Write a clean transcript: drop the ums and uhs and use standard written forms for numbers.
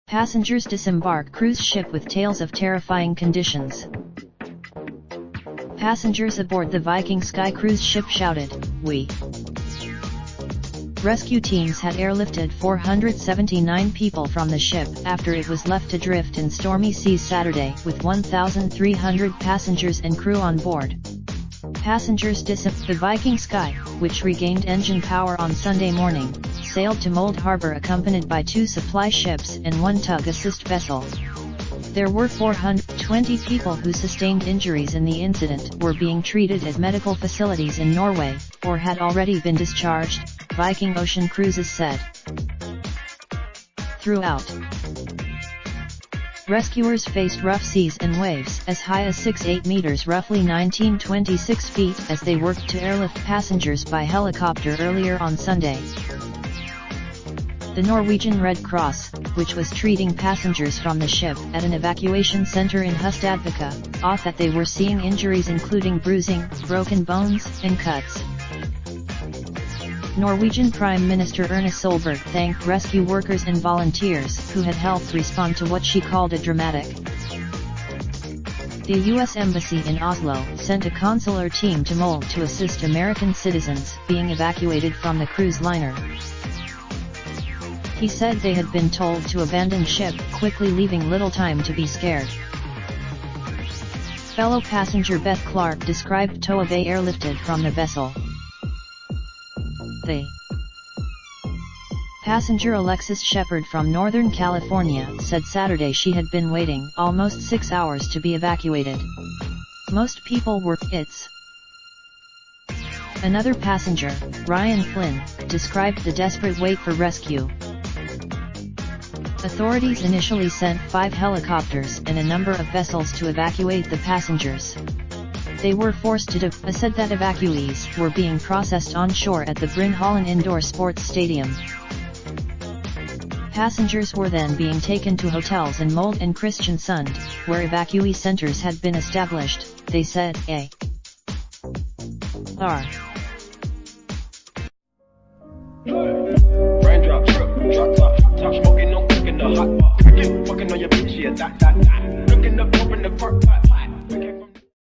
Passengers disembark cruise ship with tales of terrifying conditions. Passengers aboard the Viking Sky cruise ship shouted, "We!" Rescue teams had airlifted 479 people from the ship after it was left adrift in stormy seas Saturday, with 1,300 passengers and crew on board. Passengers the Viking Sky, which regained engine power on Sunday morning, sailed to Mold Harbor accompanied by 2 supply ships and 1 tug assist vessel. There were 420 people who sustained injuries in the incident were being treated at medical facilities in Norway, or had already been discharged, Viking Ocean Cruises said. Throughout, rescuers faced rough seas and waves as high as 6-8 meters, roughly 19-26 feet, as they worked to airlift passengers by helicopter earlier on Sunday. The Norwegian Red Cross, which was treating passengers from the ship at an evacuation center in Hustadvika, thought that they were seeing injuries including bruising, broken bones, and cuts. Norwegian Prime Minister Erna Solberg thanked rescue workers and volunteers who had helped respond to what she called a dramatic. The U.S. Embassy in Oslo sent a consular team to Mold to assist American citizens being evacuated from the cruise liner. He said they had been told to abandon ship, quickly leaving little time to be scared. Fellow passenger Beth Clark described tow they airlifted from the vessel. The passenger Alexis Shepard from Northern California said Saturday she had been waiting almost 6 hours to be evacuated. Most people were "it's." Another passenger, Ryan Flynn, described the desperate wait for rescue. Authorities initially sent 5 helicopters and a number of vessels to evacuate the passengers. They were forced to said that evacuees were being processed on shore at the Brynholmen Indoor Sports Stadium. Passengers were then being taken to hotels in Mold and Kristiansund, where evacuee centers had been established, they said. Raindrop, drop top smoking, no cooking the hot pot. Fucking on your bitch, yeah, that. Looking up, open the park, pot.